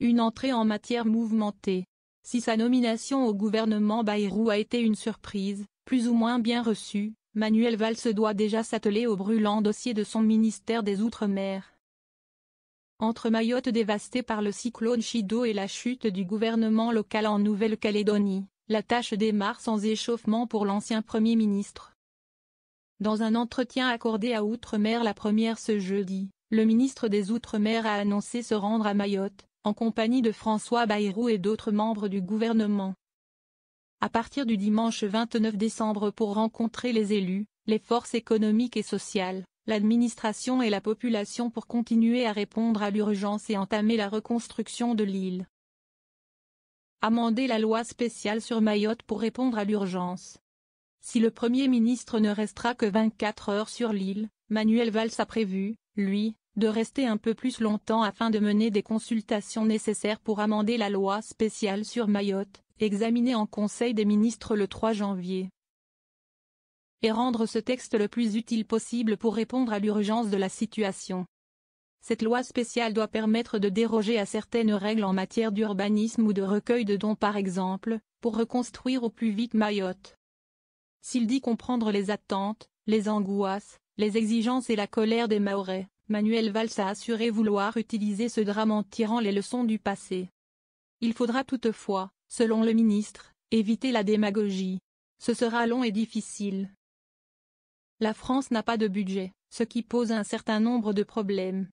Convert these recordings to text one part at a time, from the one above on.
une entrée en matière mouvementée. Si sa nomination au gouvernement Bayrou a été une surprise, plus ou moins bien reçue, Manuel Valls doit déjà s'atteler au brûlant dossier de son ministère des Outre-mer. Entre Mayotte dévastée par le cyclone Chido et la chute du gouvernement local en Nouvelle-Calédonie, la tâche démarre sans échauffement pour l'ancien Premier ministre. Dans un entretien accordé à Outre-mer la première ce jeudi, le ministre des Outre-mer a annoncé se rendre à Mayotte, en compagnie de François Bayrou et d'autres membres du gouvernement. À partir du dimanche 29 décembre pour rencontrer les élus, les forces économiques et sociales, l'administration et la population pour continuer à répondre à l'urgence et entamer la reconstruction de l'île. Amender la loi spéciale sur Mayotte pour répondre à l'urgence. Si le Premier ministre ne restera que 24 heures sur l'île, Manuel Valls a prévu, lui, de rester un peu plus longtemps afin de mener des consultations nécessaires pour amender la loi spéciale sur Mayotte, examinée en Conseil des ministres le 3 janvier. Et rendre ce texte le plus utile possible pour répondre à l'urgence de la situation. Cette loi spéciale doit permettre de déroger à certaines règles en matière d'urbanisme ou de recueil de dons par exemple, pour reconstruire au plus vite Mayotte. S'il dit comprendre les attentes, les angoisses, les exigences et la colère des Mahorais, Manuel Valls a assuré vouloir utiliser ce drame en tirant les leçons du passé. Il faudra toutefois, selon le ministre, éviter la démagogie. Ce sera long et difficile. La France n'a pas de budget, ce qui pose un certain nombre de problèmes.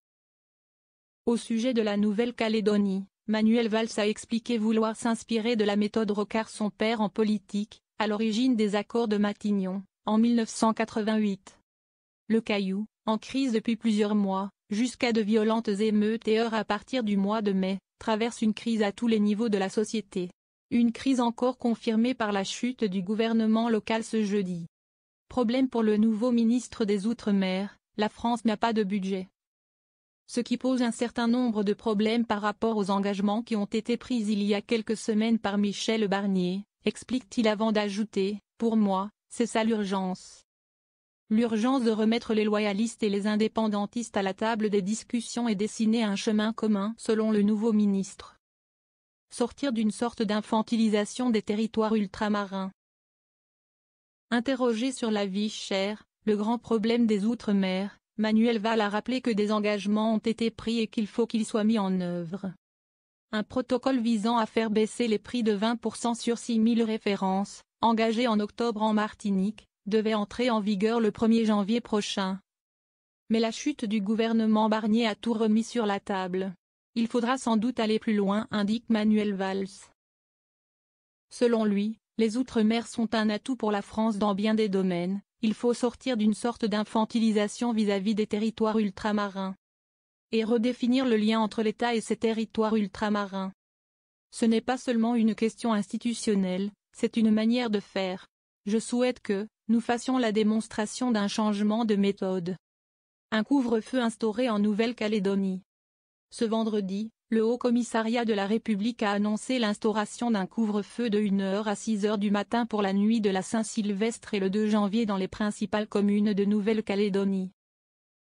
Au sujet de la Nouvelle-Calédonie, Manuel Valls a expliqué vouloir s'inspirer de la méthode Rocard son père en politique, à l'origine des accords de Matignon, en 1988. Le Caillou, en crise depuis plusieurs mois, jusqu'à de violentes émeutes et heurts à partir du mois de mai, traverse une crise à tous les niveaux de la société. Une crise encore confirmée par la chute du gouvernement local ce jeudi. Problème pour le nouveau ministre des Outre-mer, la France n'a pas de budget. Ce qui pose un certain nombre de problèmes par rapport aux engagements qui ont été pris il y a quelques semaines par Michel Barnier, explique-t-il avant d'ajouter, pour moi, c'est ça l'urgence. L'urgence de remettre les loyalistes et les indépendantistes à la table des discussions et dessiner un chemin commun selon le nouveau ministre. Sortir d'une sorte d'infantilisation des territoires ultramarins. Interrogé sur la vie chère, le grand problème des Outre-mer, Manuel Valls a rappelé que des engagements ont été pris et qu'il faut qu'ils soient mis en œuvre. Un protocole visant à faire baisser les prix de 20% sur 6000 références, engagé en octobre en Martinique, devait entrer en vigueur le 1er janvier prochain. Mais la chute du gouvernement Barnier a tout remis sur la table. Il faudra sans doute aller plus loin, indique Manuel Valls. Selon lui, les Outre-mer sont un atout pour la France dans bien des domaines, il faut sortir d'une sorte d'infantilisation vis-à-vis des territoires ultramarins. Et redéfinir le lien entre l'État et ces territoires ultramarins. Ce n'est pas seulement une question institutionnelle, c'est une manière de faire. Je souhaite que, nous fassions la démonstration d'un changement de méthode. Un couvre-feu instauré en Nouvelle-Calédonie. Ce vendredi, le Haut-Commissariat de la République a annoncé l'instauration d'un couvre-feu de 1h à 6h du matin pour la nuit de la Saint-Sylvestre et le 2 janvier dans les principales communes de Nouvelle-Calédonie.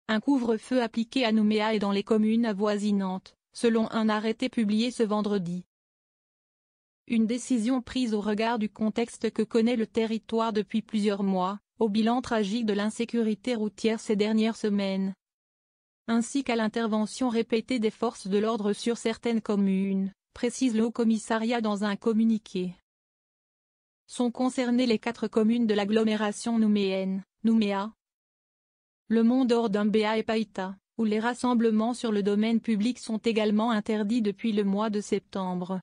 Un couvre-feu appliqué à Nouméa et dans les communes avoisinantes, selon un arrêté publié ce vendredi. Une décision prise au regard du contexte que connaît le territoire depuis plusieurs mois, au bilan tragique de l'insécurité routière ces dernières semaines. Ainsi qu'à l'intervention répétée des forces de l'ordre sur certaines communes, précise le Haut-Commissariat dans un communiqué. Sont concernées les 4 communes de l'agglomération nouméenne, Nouméa, Le Mont-d'Or-Doumbéa et Païta, où les rassemblements sur le domaine public sont également interdits depuis le mois de septembre.